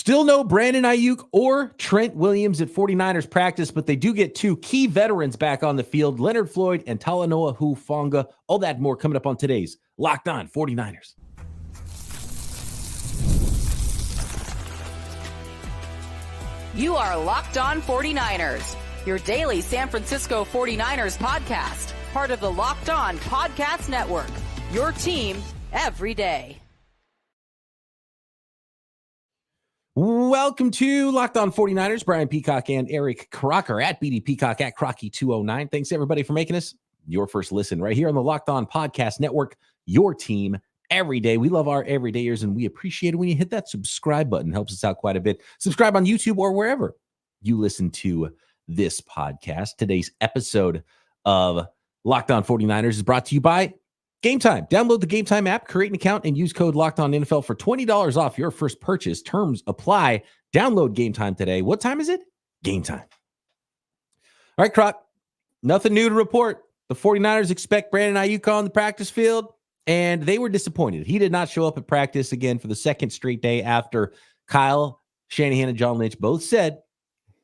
Still no Brandon Aiyuk or Trent Williams at 49ers practice, but they do get two key veterans back on the field, Leonard, Floyd, and Talanoa Hufanga. All that and more coming up on today's Locked On 49ers. You are Locked On 49ers, your daily San Francisco 49ers podcast, part of the Locked On Podcast Network, your team every day. Welcome to Locked On 49ers. Brian Peacock and Eric Crocker at BD Peacock at Crocky209. Thanks, everybody, for making us your first listen right here on the Locked On Podcast Network, your team every day. We love our everydayers, and we appreciate it when you hit that subscribe button. It helps us out quite a bit. Subscribe on YouTube or wherever you listen to this podcast. Today's episode of Locked On 49ers is brought to you by Gametime. Download the Gametime app, create an account, and use code LOCKEDONNFL for $20 off your first purchase. Terms apply. Download Gametime today. What time is it? Gametime. All right, Croc. Nothing new to report. The 49ers expect Brandon Aiyuk on the practice field, and they were disappointed. He did not show up at practice again for the second straight day after Kyle Shanahan and John Lynch both said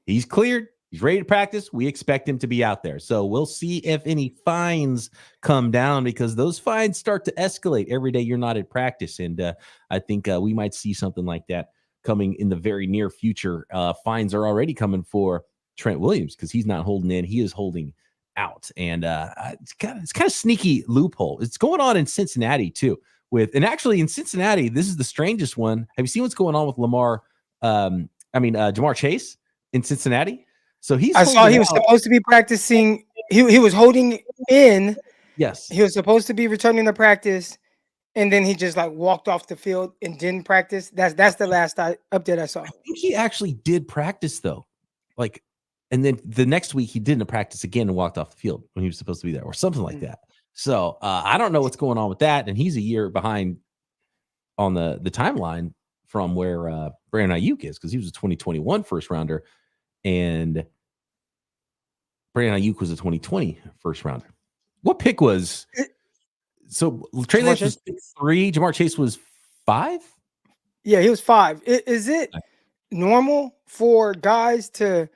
he's cleared. He's ready to practice. We expect him to be out there. So we'll see if any fines come down, because those fines start to escalate every day you're not at practice. And I think we might see something like that coming in the very near future. Fines are already coming for Trent Williams because he's not holding in. He is holding out. And it's kind of sneaky loophole. It's going on in Cincinnati too. And actually in Cincinnati, this is the strangest one. Have you seen what's going on with Jamar Chase in Cincinnati? So I saw he was supposed to be practicing. He was holding in. Yes. He was supposed to be returning to practice, and then he just walked off the field and didn't practice. That's the last update I saw. I think he actually did practice though. And then the next week he didn't practice again and walked off the field when he was supposed to be there or something like that. So I don't know what's going on with that. And he's a year behind on the timeline from where Brandon Aiyuk is, because he was a 2021 first rounder. And Brandon Aiyuk was a 2020 first rounder. What pick was? So Trey Lance was 3. Jamar Chase was 5? Yeah, he was 5. Is it normal for guys to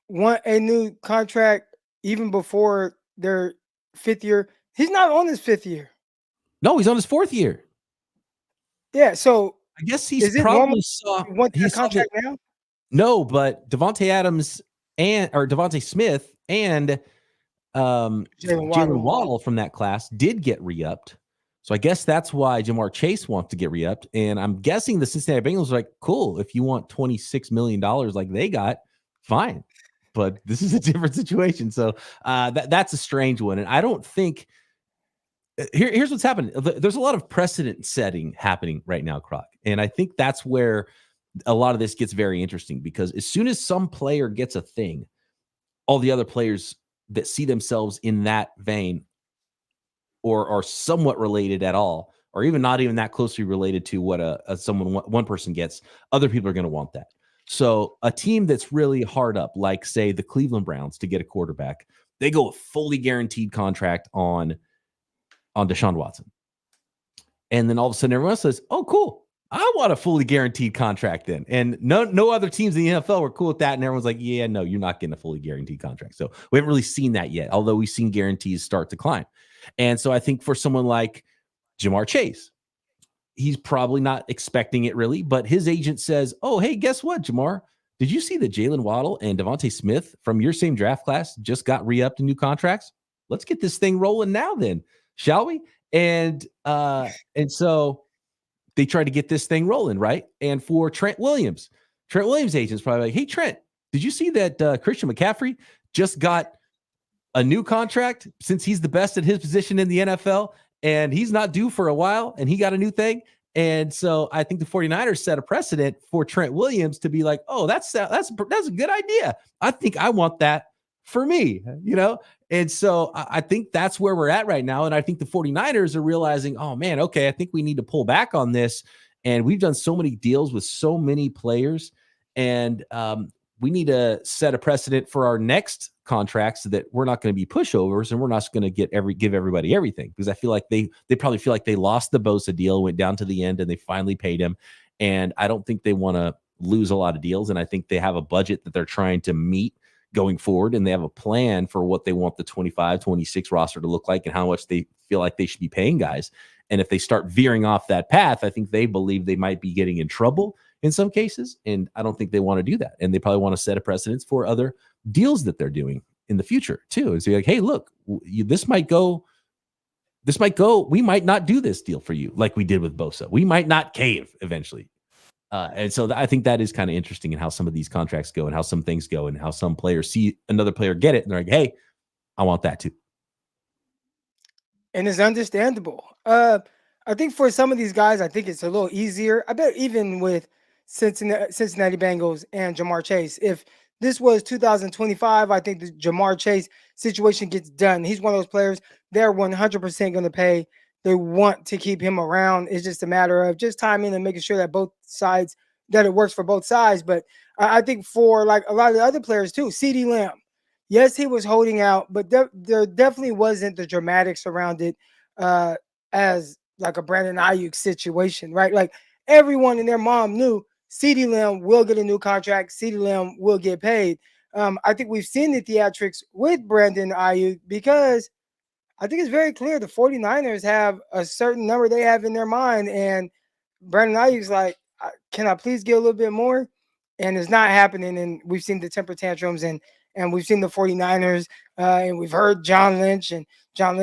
want a new contract even before their 5th year? He's not on his 5th year. No, he's on his 4th year. Yeah, so I guess he's probably want that contract now? No, but Devontae Adams or Devontae Smith and Jalen Waddle from that class did get re-upped. So I guess that's why Jamar Chase wants to get re-upped. And I'm guessing the Cincinnati Bengals are like, cool, if you want $26 million like they got, fine. But this is a different situation. So that's a strange one. And I don't think here's what's happening. There's a lot of precedent setting happening right now, Croc. And I think that's where a lot of this gets very interesting, because as soon as some player gets a thing, all the other players that see themselves in that vein or are somewhat related at all, or even not even that closely related to what one person gets, other people are going to want that. So a team that's really hard up, like say the Cleveland Browns, to get a quarterback, they go a fully guaranteed contract on Deshaun Watson. And then all of a sudden everyone else says, oh, cool, I want a fully guaranteed contract then. And no other teams in the NFL were cool with that. And everyone's like, yeah, no, you're not getting a fully guaranteed contract. So we haven't really seen that yet, although we've seen guarantees start to climb. And so I think for someone like Jamar Chase, he's probably not expecting it really, but his agent says, oh, hey, guess what, Jamar? Did you see that Jalen Waddle and Devontae Smith from your same draft class just got re-upped in new contracts? Let's get this thing rolling now then, shall we? And so they try to get this thing rolling, right? And for Trent Williams agent's probably like, hey, Trent, did you see that Christian McCaffrey just got a new contract since he's the best at his position in the NFL, and he's not due for a while, and he got a new thing? And so I think the 49ers set a precedent for Trent Williams to be like, oh, that's a good idea. I think I want that for me, And so I think that's where we're at right now. And I think the 49ers are realizing, oh man, okay, I think we need to pull back on this. And we've done so many deals with so many players, and we need to set a precedent for our next contracts so that we're not going to be pushovers, and we're not going to give everybody everything, because I feel like they probably feel like they lost the Bosa deal, went down to the end, and they finally paid him. And I don't think they want to lose a lot of deals. And I think they have a budget that they're trying to meet going forward. And they have a plan for what they want the 25, 26 roster to look like and how much they feel like they should be paying guys. And if they start veering off that path, I think they believe they might be getting in trouble in some cases. And I don't think they want to do that. And they probably want to set a precedence for other deals that they're doing in the future too. And so like, hey, look, this might go. We might not do this deal for you like we did with Bosa. We might not cave eventually. And so I think that is kind of interesting in how some of these contracts go and how some things go and how some players see another player get it. And they're like, hey, I want that too. And it's understandable. I think for some of these guys, I think it's a little easier. I bet even with Cincinnati Bengals and Jamar Chase, if this was 2025, I think the Jamar Chase situation gets done. He's one of those players they're 100% going to pay. They want to keep him around. It's just a matter of just timing and making sure that both sides, that it works for both sides. But I think for like a lot of the other players too, CeeDee Lamb, yes, he was holding out, but there definitely wasn't the dramatics around it as like a Brandon Aiyuk situation, right? Like everyone and their mom knew CeeDee Lamb will get a new contract. CeeDee Lamb will get paid. I think we've seen the theatrics with Brandon Aiyuk because I think it's very clear the 49ers have a certain number they have in their mind. And Brandon Aiyuk's like, can I please get a little bit more? And it's not happening. And we've seen the temper tantrums and we've seen the 49ers and we've heard John Lynch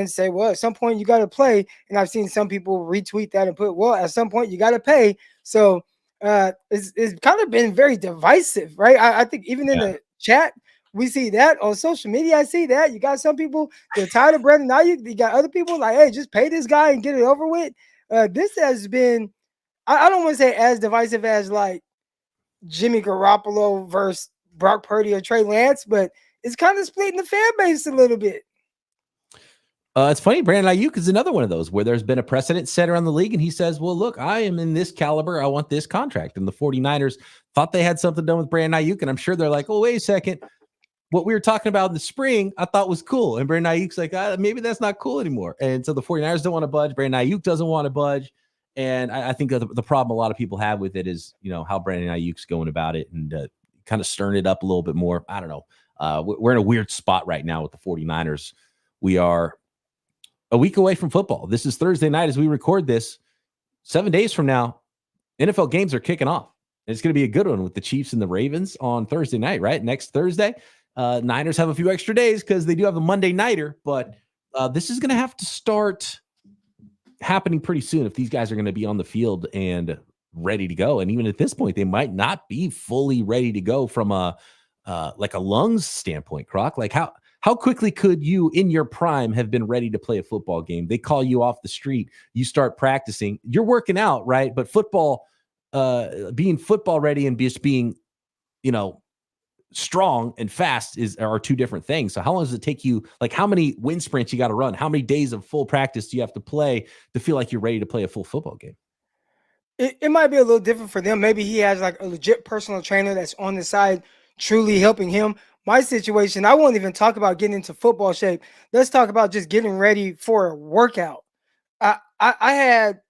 say, well, at some point you got to play. And I've seen some people retweet that and put, well, at some point you got to pay. So it's kind of been very divisive, right? I think even in the chat, we see that on social media. I see that. You got some people, they're tired of Brandon Aiyuk. You got other people like, hey, just pay this guy and get it over with. This has been, I don't want to say as divisive as like Jimmy Garoppolo versus Brock Purdy or Trey Lance, but it's kind of splitting the fan base a little bit. It's funny, Brandon Aiyuk is another one of those where there's been a precedent set around the league, and he says, well, look, I am in this caliber. I want this contract. And the 49ers thought they had something done with Brandon Aiyuk, and I'm sure they're like, oh, wait a second. What we were talking about in the spring, I thought was cool. And Brandon Aiyuk's like, maybe that's not cool anymore. And so the 49ers don't want to budge. Brandon Aiyuk doesn't want to budge. And I think the problem a lot of people have with it is, how Brandon Aiyuk's going about it and kind of stirring it up a little bit more. I don't know. We're in a weird spot right now with the 49ers. We are a week away from football. This is Thursday night as we record this. 7 days from now, NFL games are kicking off. And it's going to be a good one with the Chiefs and the Ravens on Thursday night, right? Next Thursday. Niners have a few extra days because they do have a Monday nighter, but this is going to have to start happening pretty soon if these guys are going to be on the field and ready to go. And even at this point, they might not be fully ready to go from a lungs standpoint, Croc. Like how quickly could you in your prime have been ready to play a football game? They call you off the street, you start practicing, you're working out, right? But football, being football ready and just being, strong and fast are two different things. So how long does it take you? Like how many wind sprints you got to run? How many days of full practice do you have to play to feel like you're ready to play a full football game? It might be a little different for them. Maybe he has like a legit personal trainer that's on the side truly helping him. My situation, I won't even talk about getting into football shape. Let's talk about just getting ready for a workout. I had,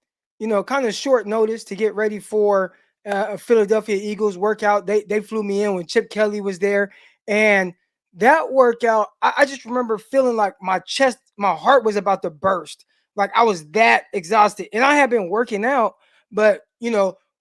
kind of short notice to get ready for a Philadelphia Eagles workout. They flew me in when Chip Kelly was there. And that workout, I just remember feeling like my heart was about to burst. Like I was that exhausted. And I had been working out, but,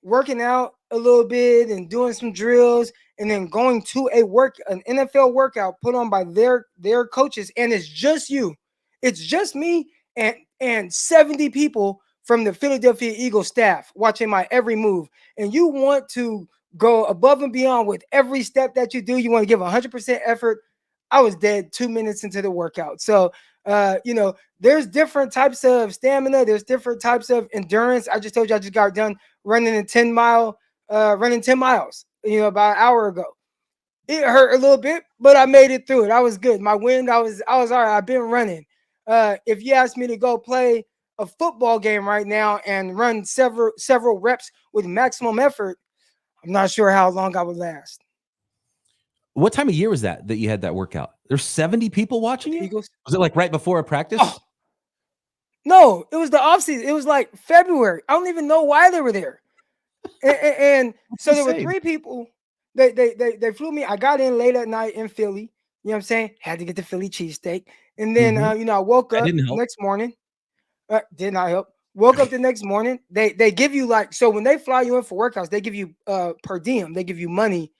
working out a little bit and doing some drills and then going to an NFL workout put on by their coaches. And it's just you. It's just me and 70 people from the Philadelphia Eagles staff watching my every move. And you want to go above and beyond with every step that you do. You want to give 100% effort. I was dead 2 minutes into the workout. So, there's different types of stamina. There's different types of endurance. I just told you I just got done running 10 miles, about an hour ago. It hurt a little bit, but I made it through it. I was good. My wind, I was all right. I've been running. If you ask me to go play a football game right now and run several reps with maximum effort, I'm not sure how long I would last. What time of year was that you had that workout? There's 70 people watching you? Eagles. Was it like right before a practice? Oh, no, it was the offseason. It was like February. I don't even know why they were there. And so there were insane. 3 people. They flew me. I got in late at night in Philly. You know what I'm saying? Had to get the Philly cheesesteak. And then I woke That up didn't help. next morning. Did not help. Woke up the next morning. They give you like, so when they fly you in for workouts, they give you per diem. They give you money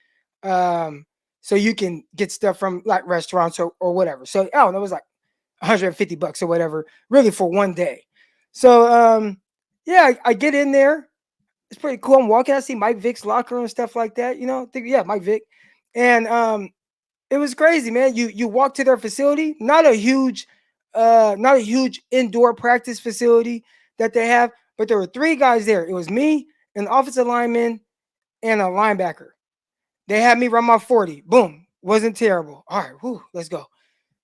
so you can get stuff from like restaurants or whatever. So I don't know, it was like $150 or whatever, really for one day. So yeah, I get in there. It's pretty cool. I'm walking. I see Mike Vick's locker and stuff like that. Mike Vick, and it was crazy, man. You walk to their facility, not a huge indoor practice facility that they have, but there were 3 guys there. It was me, an offensive lineman, and a linebacker. They had me run my 40. Boom, wasn't terrible. All right, whoo, let's go.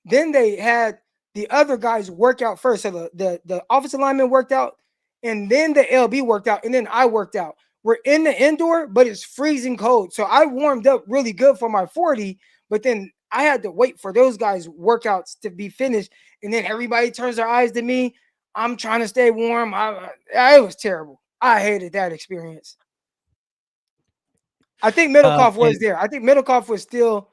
Then they had the other guys work out first. So the offensive lineman worked out, and then the LB worked out, and then I worked out. We're in the indoor, but it's freezing cold. So I warmed up really good for my 40, but then I had to wait for those guys' workouts to be finished. And then everybody turns their eyes to me. I'm trying to stay warm. It was terrible. I hated that experience. I think Middlecoff was there. I think Middlecoff was still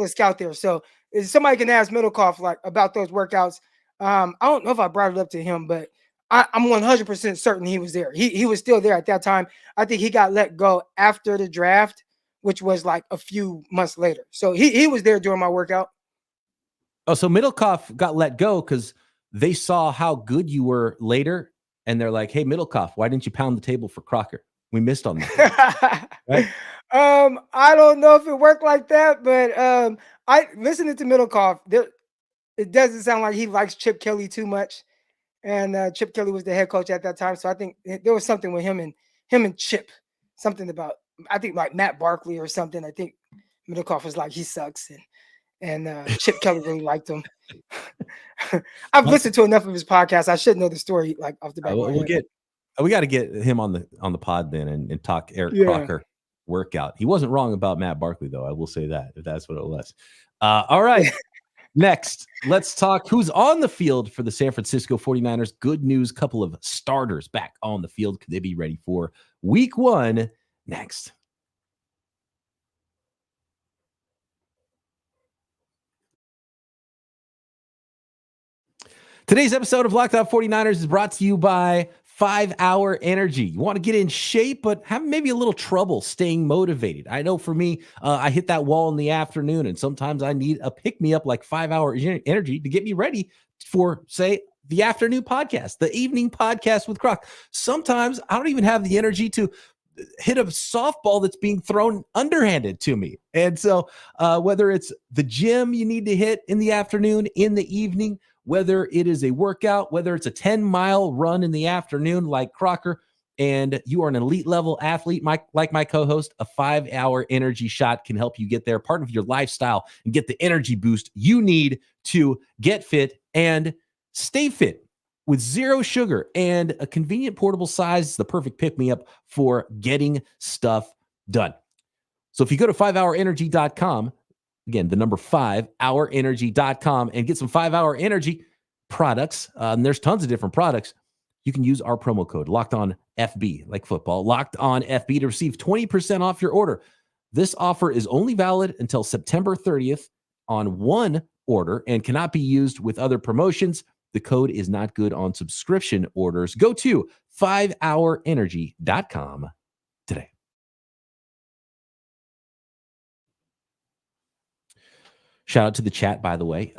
a scout there. So if somebody can ask Middlecoff like about those workouts. I don't know if I brought it up to him, but I'm 100% certain he was there. He was still there at that time. I think he got let go after the draft, which was like a few months later. So he was there during my workout. Oh, so Middlecoff got let go because they saw how good you were later, and they're like, "Hey, Middlecoff, why didn't you pound the table for Crocker? We missed on that." Right? I don't know if it worked like that, but I listening to Middlecoff, it doesn't sound like he likes Chip Kelly too much. And Chip Kelly was the head coach at that time. So I think there was something with him and Chip, something about, I think like Matt Barkley or something. I think Middlecoff was like, he sucks. And Chip Kelly really liked him. I've listened to enough of his podcasts. I should know the story like off the back. We got to get him on the pod then and talk Eric Crocker workout. He wasn't wrong about Matt Barkley though. I will say that, if that's what it was. All right. Next, let's talk who's on the field for the San Francisco 49ers. Good news, couple of starters back on the field. Could they be ready for week 1? Next. Today's episode of Locked On 49ers is brought to you by 5 Hour Energy. You want to get in shape, but have maybe a little trouble staying motivated. I know for me, I hit that wall in the afternoon, and sometimes I need a pick-me-up like 5 Hour Energy to get me ready for, say, the afternoon podcast, the evening podcast with Croc. Sometimes I don't even have the energy to hit a softball that's being thrown underhanded to me. And so whether it's the gym you need to hit in the afternoon, in the evening, whether it is a workout, whether it's a 10-mile run in the afternoon like Crocker, and you are an elite level athlete like my co-host, a 5 Hour Energy shot can help you get there, part of your lifestyle, and get the energy boost you need to get fit and stay fit. With 0 sugar and a convenient portable size, it's the perfect pick-me-up for getting stuff done. So if you go to 5hourenergy.com, again, the number 5hourenergy.com, and get some 5 Hour Energy products. There's tons of different products. You can use our promo code LOCKEDONFB, like football, LOCKEDONFB, to receive 20% off your order. This offer is only valid until September 30th on one order and cannot be used with other promotions. The code is not good on subscription orders. Go to 5hourenergy.com today. Shout out to the chat, by the way.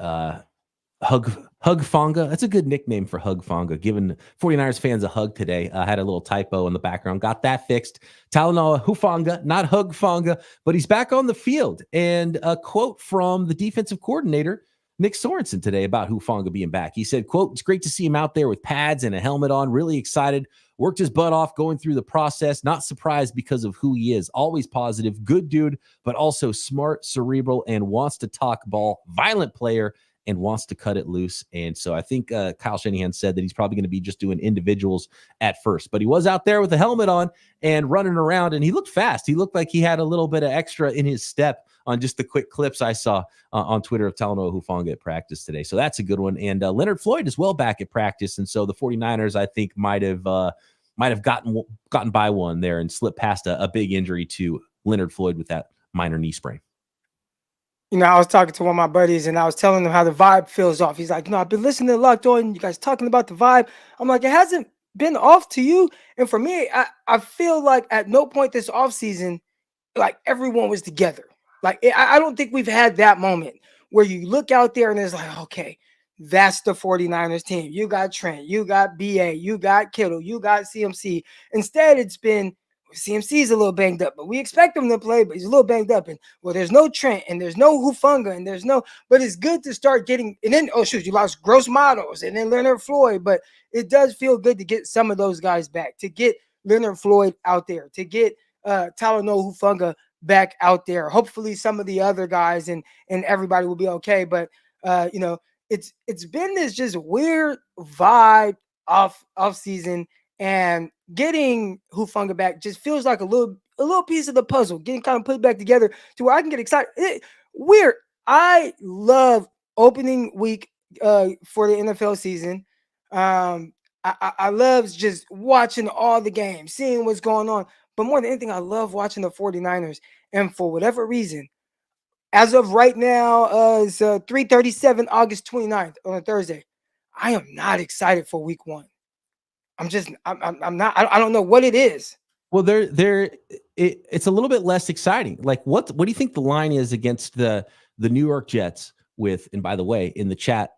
Hufanga. That's a good nickname for Hufanga. Giving 49ers fans a hug today. I had a little typo in the background. Got that fixed. Talanoa Hufanga, not Hufanga, but he's back on the field. And a quote from the defensive coordinator, Nick Sorensen, today about Hufanga being back. He said, quote, "It's great to see him out there with pads and a helmet on. Really excited. Worked his butt off going through the process. Not surprised because of who he is. Always positive. Good dude, but also smart, cerebral, and wants to talk ball. Violent player and wants to cut it loose." And so I think Kyle Shanahan said that he's probably going to be just doing individuals at first. But he was out there with the helmet on and running around, and he looked fast. He looked like he had a little bit of extra in his step on just the quick clips I saw on Twitter of Talanoa Hufanga at practice today. So that's a good one. And Leonard Floyd is well back at practice. And so the 49ers, I think, might have might have gotten by one there and slipped past a big injury to Leonard Floyd with that minor knee sprain. I was talking to one of my buddies and I was telling him how the vibe feels off. He's like, I've been listening to Locked On, you guys talking about the vibe. I'm like, it hasn't been off to you. And for me, I feel like at no point this offseason, like everyone was together. Like, I don't think we've had that moment where you look out there and it's like, okay, that's the 49ers team. You got Trent, you got BA, you got Kittle, you got CMC. Instead, it's been CMC's a little banged up, but we expect him to play, but he's a little banged up. And well, there's no Trent and there's no Hufanga and but it's good to start getting, and then, you lost Gross Models and then Leonard Floyd, but it does feel good to get some of those guys back, to get Leonard Floyd out there, to get Talanoa Hufanga back out there. Hopefully some of the other guys and everybody will be okay. But, it's been this just weird vibe off season, and getting Hufanga back just feels like a little piece of the puzzle, getting kind of put back together to where I can get excited. Weird. I love opening week for the NFL season. I love just watching all the games, seeing what's going on. But more than anything, I love watching the 49ers. And for whatever reason, as of right now, it's 3:37, August 29th on a Thursday. I am not excited for week one. I'm not. I don't know what it is. Well, it's a little bit less exciting. Like, what do you think the line is against the New York Jets with? And by the way, in the chat,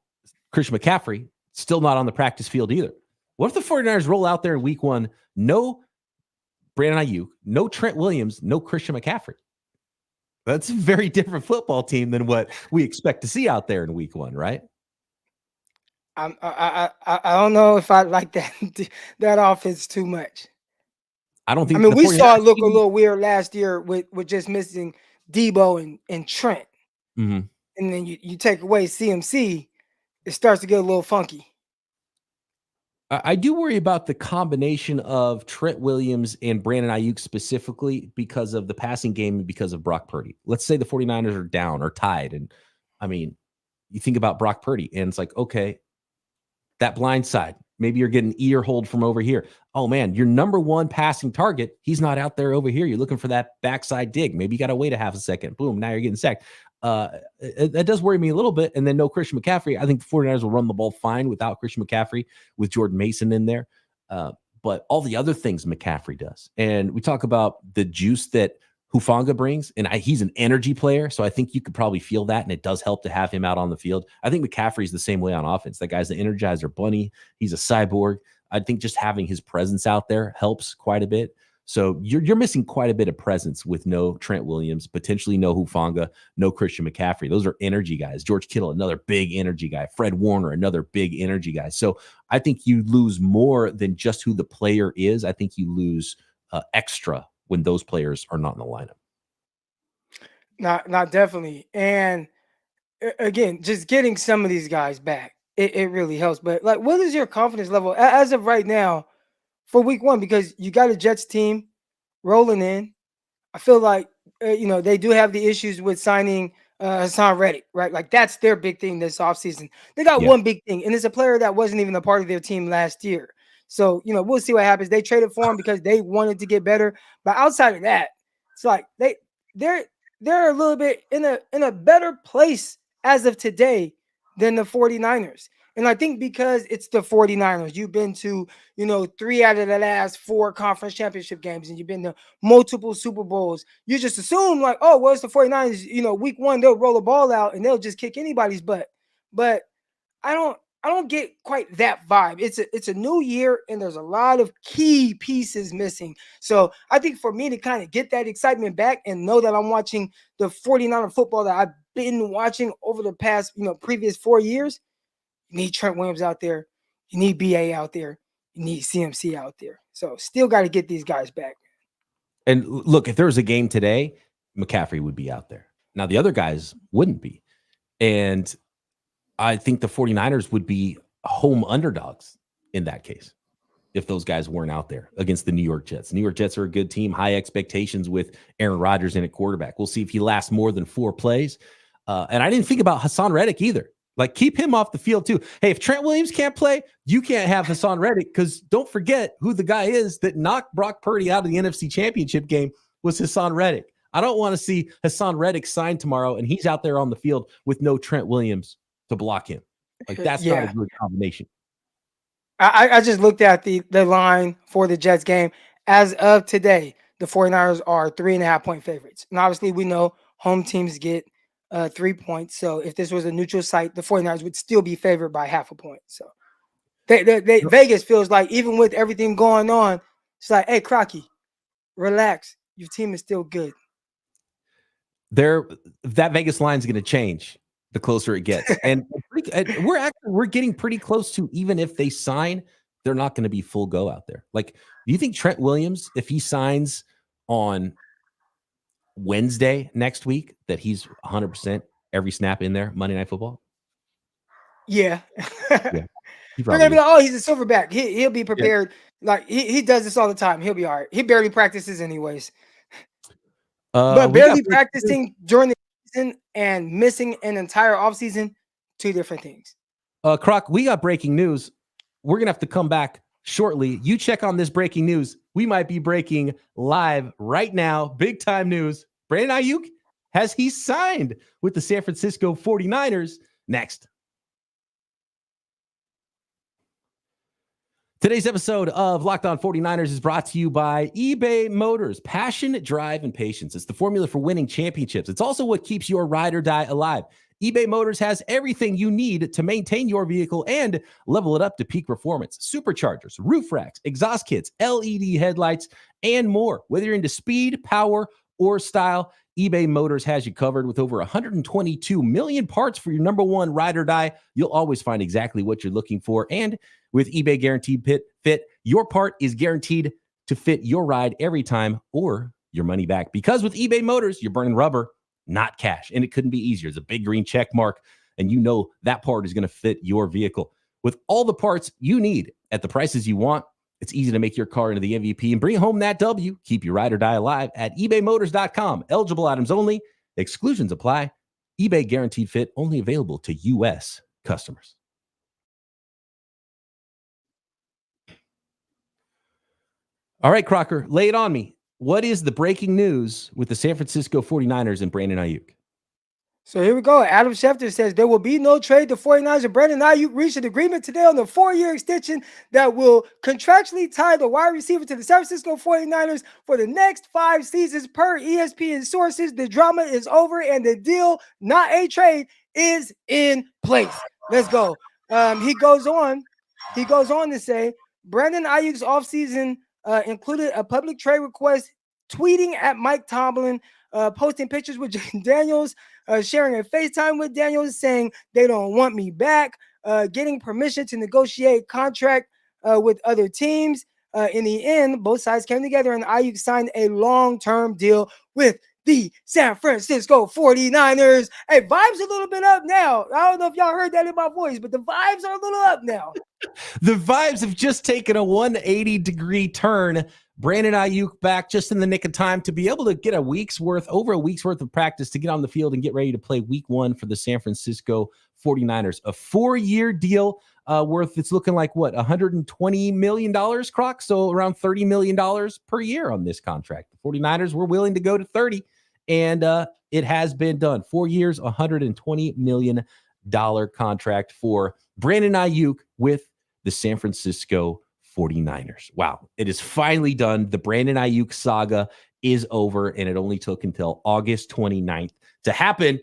Christian McCaffrey still not on the practice field either. What if the 49ers roll out there in week one? No Brandon Aiyuk, no Trent Williams, no Christian McCaffrey. That's a very different football team than what we expect to see out there in week one, right? I don't know if I like that offense too much. I don't think. I mean, we saw it look a little weird last year with just missing Debo and Trent, and then you take away CMC, it starts to get a little funky. I do worry about the combination of Trent Williams and Brandon Aiyuk specifically because of the passing game and because of Brock Purdy. Let's say the 49ers are down or tied. And I mean, you think about Brock Purdy and it's like, okay, that blind side, maybe you're getting ear hold from over here. Oh man, your number one passing target, he's not out there over here. You're looking for that backside dig. Maybe you got to wait a half a second. Boom, now you're getting sacked. That does worry me a little bit. And then no Christian McCaffrey. I think the 49ers will run the ball fine without Christian McCaffrey with Jordan Mason in there. But all the other things McCaffrey does. And we talk about the juice that Hufanga brings, and he's an energy player. So I think you could probably feel that. And it does help to have him out on the field. I think McCaffrey's the same way on offense. That guy's the Energizer Bunny. He's a cyborg. I think just having his presence out there helps quite a bit. So you're missing quite a bit of presence with no Trent Williams, potentially no Hufanga, no Christian McCaffrey. Those are energy guys. George Kittle, another big energy guy. Fred Warner, another big energy guy. So I think you lose more than just who the player is. I think you lose extra when those players are not in the lineup. Not definitely. And again, just getting some of these guys back, it really helps. But like, what is your confidence level as of right now for week one? Because you got a Jets team rolling in. I feel like, they do have the issues with signing Hassan Reddick, right? Like that's their big thing this offseason. They got one big thing, and it's a player that wasn't even a part of their team last year. So, we'll see what happens. They traded for him because they wanted to get better. But outside of that, it's like they're a little bit in a better place as of today than the 49ers. And I think because it's the 49ers, you've been to, 3 out of the last 4 conference championship games, and you've been to multiple Super Bowls. You just assume like, oh, well, it's the 49ers, week one, they'll roll the ball out and they'll just kick anybody's butt. But I don't get quite that vibe. It's a new year and there's a lot of key pieces missing. So I think for me to kind of get that excitement back and know that I'm watching the 49er football that I've been watching over the past, previous 4 years, you need Trent Williams out there. You need BA out there. You need CMC out there. So still got to get these guys back. And look, if there was a game today, McCaffrey would be out there. Now the other guys wouldn't be. And I think the 49ers would be home underdogs in that case if those guys weren't out there against the New York Jets. The New York Jets are a good team, high expectations with Aaron Rodgers in at quarterback. We'll see if he lasts more than 4 plays. And I didn't think about Hassan Reddick either. Like, keep him off the field too. Hey, if Trent Williams can't play, you can't have Hassan Reddick, because don't forget who the guy is that knocked Brock Purdy out of the NFC Championship game was Hassan Reddick. I don't want to see Hassan Reddick sign tomorrow and he's out there on the field with no Trent Williams to block him. Like, that's not a good combination. I just looked at the line for the Jets game. As of today, the 49ers are 3.5-point favorites. And obviously we know home teams get 3 points. So if this was a neutral site, the 49ers would still be favored by 0.5 point. So Vegas feels like, even with everything going on, it's like, hey, Crocky, relax. Your team is still good. That Vegas line is going to change the closer it gets. And we're getting pretty close to, even if they sign, they're not going to be full go out there. Like, do you think Trent Williams, if he signs on Wednesday next week, that he's 100% every snap in there Monday Night Football? Yeah. Yeah. We're gonna be like, oh, he's a silverback. He'll be prepared. Yeah. Like he does this all the time. He'll be all right. He barely practices anyways. But barely practicing during the season and missing an entire offseason, two different things. Croc, we got breaking news. We're gonna have to come back shortly. You check on this breaking news. We might be breaking live right now. Big time news. Brandon Aiyuk, has he signed with the San Francisco 49ers? Next. Today's episode of Locked On 49ers is brought to you by eBay Motors. Passion, drive, and patience. It's the formula for winning championships. It's also what keeps your ride or die alive. eBay Motors has everything you need to maintain your vehicle and level it up to peak performance. Superchargers, roof racks, exhaust kits, LED headlights, and more. Whether you're into speed, power, or style, eBay Motors has you covered. With over 122 million parts for your number one ride or die, you'll always find exactly what you're looking for. And with eBay Guaranteed Fit, your part is guaranteed to fit your ride every time, or your money back. Because with eBay Motors, you're burning rubber, not cash. And it couldn't be easier. It's a big green check mark, and you know that part is going to fit your vehicle. With all the parts you need at the prices you want, it's easy to make your car into the MVP and bring home that W. Keep your ride or die alive at ebaymotors.com. Eligible items only. Exclusions apply. eBay Guaranteed Fit only available to U.S. customers. All right, Crocker, lay it on me. What is the breaking news with the San Francisco 49ers and Brandon Aiyuk? So here we go. Adam Schefter says there will be no trade. The 49ers and Brandon Aiyuk reached an agreement today on the 4-year extension that will contractually tie the wide receiver to the San Francisco 49ers for the next 5 seasons per ESPN sources. The drama is over and the deal, not a trade, is in place. Let's go. He goes on to say Brandon Aiyuk's offseason included a public trade request, tweeting at Mike Tomlin, posting pictures with Jayden Daniels, sharing a FaceTime with Daniels, saying they don't want me back, getting permission to negotiate contract with other teams. In the end, both sides came together and Aiyuk signed a long-term deal with the San Francisco 49ers. Hey, vibes a little bit up now. I don't know if y'all heard that in my voice, but the vibes are a little up now. The vibes have just taken a 180-degree turn. Brandon Aiyuk back just in the nick of time to be able to get over a week's worth of practice to get on the field and get ready to play week 1 for the San Francisco 49ers. A 4-year deal worth, it's looking like what, $120 million, Croc? So around $30 million per year on this contract. The 49ers were willing to go to 30, and it has been done. 4 years, $120 million contract for Brandon Aiyuk with the San Francisco 49ers. Wow. It is finally done. The Brandon Aiyuk saga is over, and it only took until August 29th to happen.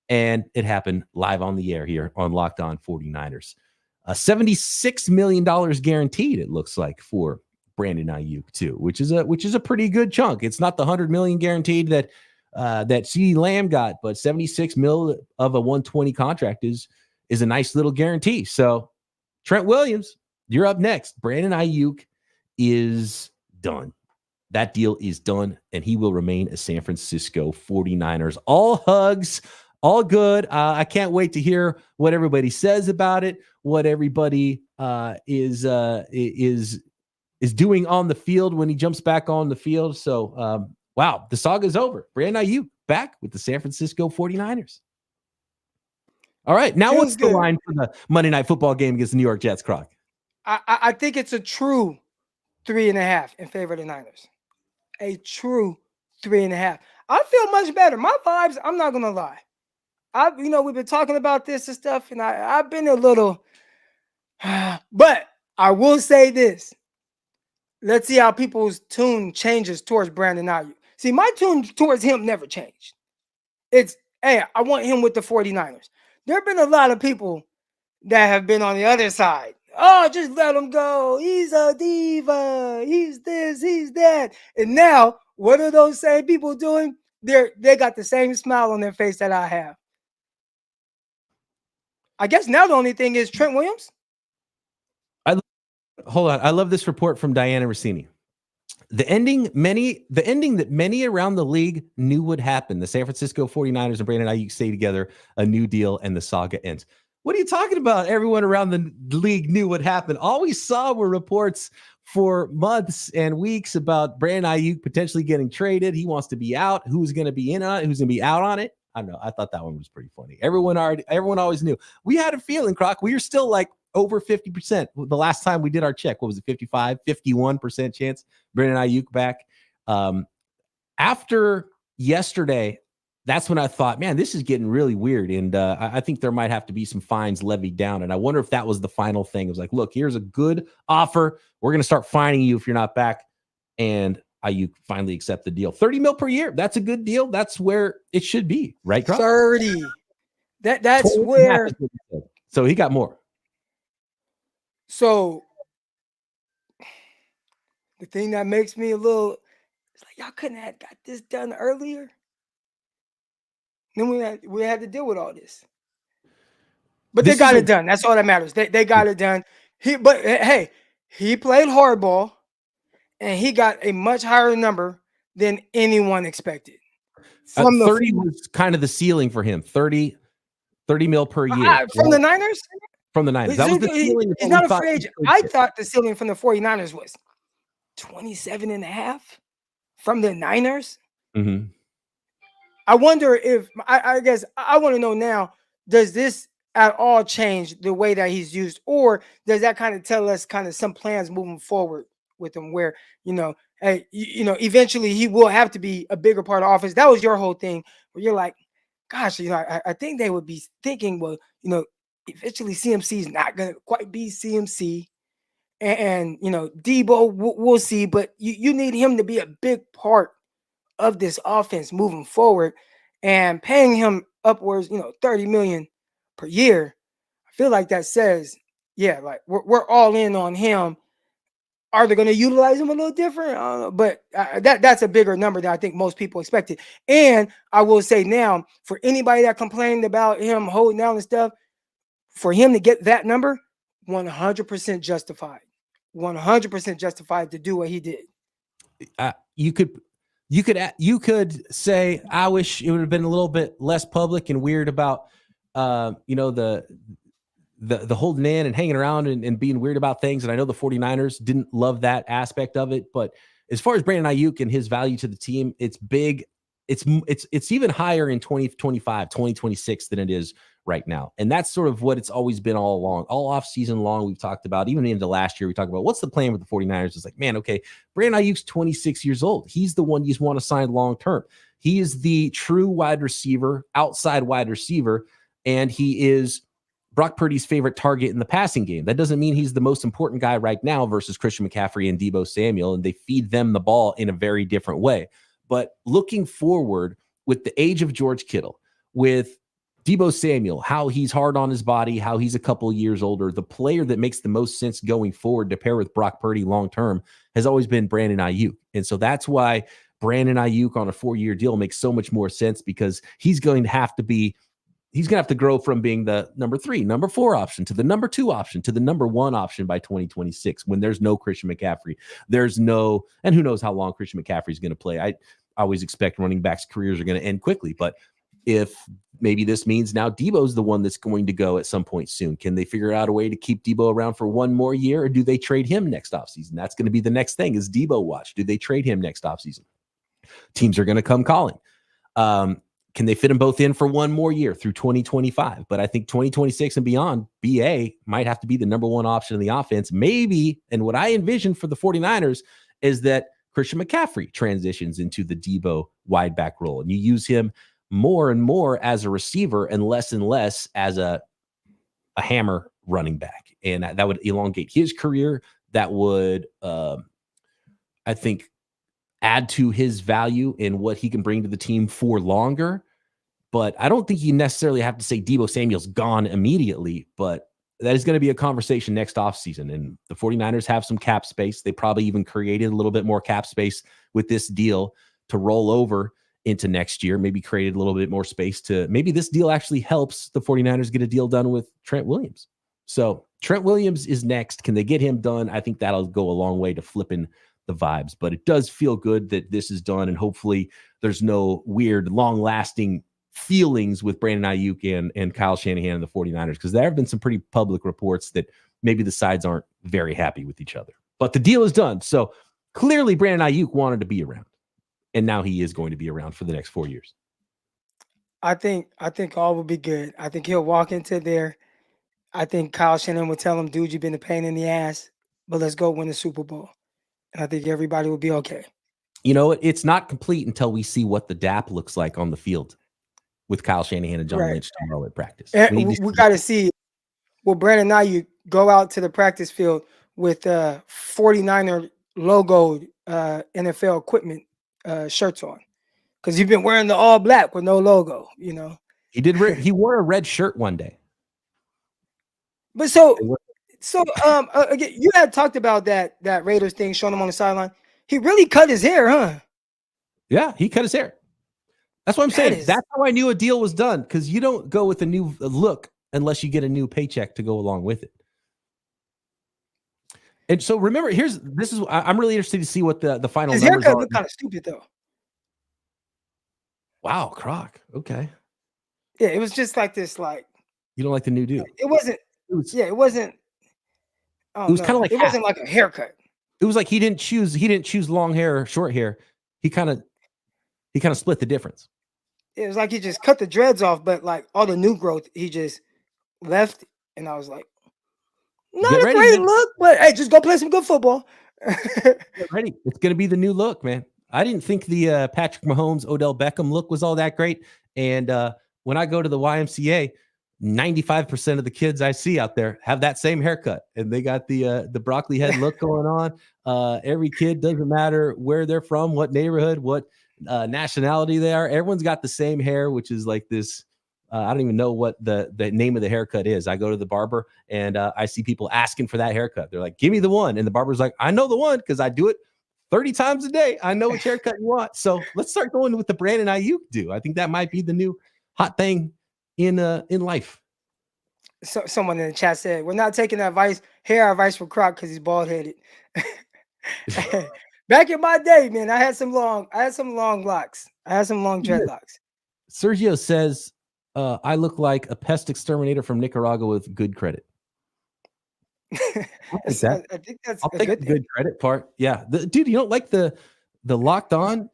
And it happened live on the air here on Locked On 49ers. $76 million guaranteed, it looks like, for Brandon Aiyuk too, which is a pretty good chunk. It's not the $100 million guaranteed that CeeDee Lamb got, but $76 million of a 120 contract is a nice little guarantee. So Trent Williams, you're up next. Brandon Aiyuk is done. That deal is done, and he will remain a San Francisco 49ers. All hugs, all good. I can't wait to hear what everybody says about it, what everybody is doing on the field when he jumps back on the field. So, wow, the saga's over. Brandon Aiyuk back with the San Francisco 49ers. All right. Now Feels what's the good. line for the Monday Night Football game against the New York Jets, Croc? I think it's a true 3.5 in favor of the Niners. A true 3.5. I feel much better. My vibes, I'm not gonna lie. We've been talking about this and stuff, and I've been a little, but I will say this. Let's see how people's tune changes towards Brandon Aiyuk. See, my tune towards him never changed. It's, hey, I want him with the 49ers. There have been a lot of people that have been on the other side. Oh, just let him go. He's a diva. He's this, he's that. And now, what are those same people doing? They got the same smile on their face that I have. I guess now the only thing is Trent Williams. Hold on. I love this report from Diana Rossini. The ending that many around the league knew would happen. The San Francisco 49ers and Brandon Aiyuk stay together, a new deal, and the saga ends. What are you talking about? Everyone around the league knew what happened. All we saw were reports for months and weeks about Brandon Aiyuk potentially getting traded. He wants to be out. Who's going to be in on it? Who's going to be out on it? I don't know. I thought that one was pretty funny. Everyone always knew. We had a feeling, Croc. We were still like over 50%. The last time we did our check, what was it? 55, 51% chance Brandon Aiyuk back. After yesterday, that's when I thought, man, this is getting really weird. And I think there might have to be some fines levied down. And I wonder if that was the final thing. It was like, look, here's a good offer. We're going to start fining you if you're not back. And Aiyuk finally accept the deal. $30 million per year. That's a good deal. That's where it should be, right, Croc? 30. That's where. So he got more. So the thing that makes me a little, it's like y'all couldn't have got this done earlier. Then we had to deal with all this. But they got it done. That's all that matters. They got it done. He played hardball, and he got a much higher number than anyone expected. From 30 was kind of the ceiling for him. 30 mil per year. From the Niners? From the Niners. That was the ceiling. He's not a free agent. I thought the ceiling from the 49ers was 27.5 from the Niners. Mm-hmm. I wonder if I guess I want to know now, does this at all change the way that he's used, or does that kind of tell us kind of some plans moving forward with him where, eventually he will have to be a bigger part of offense? That was your whole thing where you're like, gosh, I think they would be thinking, well, eventually CMC is not going to quite be CMC. And Debo, we'll see, but you need him to be a big part of this offense moving forward, and paying him upwards, $30 million per year. I feel like that says, yeah, like we're all in on him. Are they going to utilize him a little different? I don't know, but that's a bigger number than I think most people expected. And I will say now, for anybody that complained about him holding down and stuff, for him to get that number, 100% justified. 100% justified to do what he did. You could say, I wish it would have been a little bit less public and weird about, the holding in and hanging around and being weird about things. And I know the 49ers didn't love that aspect of it, but as far as Brandon Aiyuk and his value to the team, it's big. It's even higher in 2025, 2026 than it is right now. And that's sort of what it's always been all along, all off season long. We've talked about, even into last year, we talked about what's the plan with the 49ers. It's like, man, okay, Brandon Aiyuk's 26 years old. He's the one you want to sign long-term. He is the true wide receiver, outside wide receiver. And he is Brock Purdy's favorite target in the passing game. That doesn't mean he's the most important guy right now versus Christian McCaffrey and Deebo Samuel. And they feed them the ball in a very different way. But looking forward with the age of George Kittle, with Deebo Samuel, how he's hard on his body, how he's a couple of years older, the player that makes the most sense going forward to pair with Brock Purdy long-term has always been Brandon Aiyuk. And so that's why Brandon Aiyuk on a 4-year deal makes so much more sense, because he's going to have to grow from being the number 3, number 4 option to the number 2 option to the number 1 option by 2026, when there's no Christian McCaffrey. And who knows how long Christian McCaffrey is going to play. I always expect running backs' careers are going to end quickly, but if maybe this means now Debo's the one that's going to go at some point soon. Can they figure out a way to keep Debo around for one more year, or do they trade him next offseason? That's going to be the next thing, is Debo watch. Do they trade him next offseason? Teams are going to come calling. Can they fit them both in for one more year through 2025? But I think 2026 and beyond, BA might have to be the number one option in the offense. Maybe, and what I envision for the 49ers is that Christian McCaffrey transitions into the Debo wide back role, and you use him more and more as a receiver and less as a hammer running back. And that would elongate his career. That would, I think, add to his value in what he can bring to the team for longer. But I don't think you necessarily have to say Deebo Samuel's gone immediately, but that is going to be a conversation next offseason. And the 49ers have some cap space. They probably even created a little bit more cap space with this deal to roll over into next year, maybe created a little bit more space to maybe this deal actually helps the 49ers get a deal done with Trent Williams. So Trent Williams is next. Can they get him done? I think that'll go a long way to flipping the vibes, but it does feel good that this is done. And hopefully there's no weird, long lasting feelings with Brandon Aiyuk and Kyle Shanahan and the 49ers, because there have been some pretty public reports that maybe the sides aren't very happy with each other. But the deal is done. So clearly Brandon Aiyuk wanted to be around, and now he is going to be around for the next 4 years. I think all will be good. I think he'll walk into there. I think Kyle Shanahan will tell him, dude, you've been a pain in the ass, but let's go win the Super Bowl. And I think everybody will be okay. You know, it's not complete until we see what the DAP looks like on the field with Kyle Shanahan and John Lynch tomorrow at practice. And we got to see, will Brandon Aiyuk go out to the practice field with 49er logoed NFL equipment shirts on? Because you've been wearing the all black with no logo, you know. He wore a red shirt one day. But again, you had talked about that Raiders thing, showing him on the sideline. He really cut his hair, huh? Yeah, he cut his hair. That's what I'm saying. That's how I knew a deal was done, because you don't go with a new look unless you get a new paycheck to go along with it. And so remember, I'm really interested to see what the final his numbers haircut are. looked kind of stupid though. Wow, Croc. Okay. Yeah, it was just like this, like you don't like the new dude. It wasn't. It was kind of like it wasn't like a haircut. It was like he didn't choose long hair or short hair. He kind of split the difference. It was like he just cut the dreads off, but like all the new growth, he just left. And I was like, not a great look, but hey, just go play some good football. Get ready. It's going to be the new look, man. I didn't think the Patrick Mahomes, Odell Beckham look was all that great. And when I go to the YMCA, 95% of the kids I see out there have that same haircut, and they got the broccoli head look going on. Every kid, doesn't matter where they're from, what neighborhood, what nationality they are. Everyone's got the same hair, which is like this. I don't even know what the name of the haircut is. I go to the barber and I see people asking for that haircut. They're like, give me the one. And the barber's like, I know the one because I do it 30 times a day. I know which haircut you want. So let's start going with the Brandon Aiyuk do. I think that might be the new hot thing in life. So someone in the chat said, we're not taking hair advice from Croc because he's bald headed. Back in my day, man, I had some long locks. I had some long dreadlocks. Sergio says, I look like a pest exterminator from Nicaragua with good credit. I think that's I'll take the good credit part. Yeah. Dude, you don't like the locked on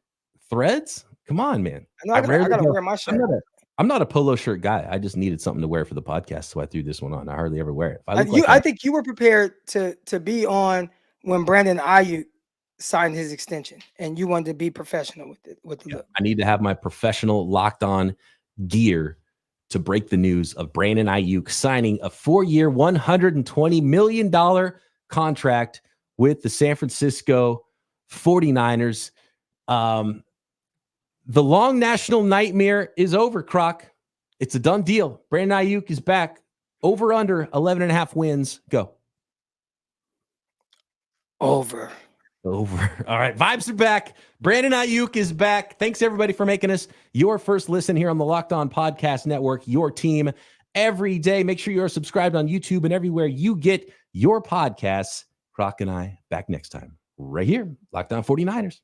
threads? Come on, man. I gotta wear my shirt. I'm not a polo shirt guy. I just needed something to wear for the podcast, so I threw this one on. I hardly ever wear it. I think you were prepared to be on when Brandon Aiyuk signed his extension, and you wanted to be professional with it. Look. I need to have my professional locked on gear to break the news of Brandon Aiyuk signing a 4-year, $120 million contract with the San Francisco 49ers. The long national nightmare is over, Croc. It's a done deal. Brandon Aiyuk is back. Over under 11.5 wins. Go. Over. All right. Vibes are back. Brandon Aiyuk is back. Thanks, everybody, for making us your first listen here on the Locked On Podcast Network, your team every day. Make sure you are subscribed on YouTube and everywhere you get your podcasts. Croc and I back next time right here. Locked On 49ers.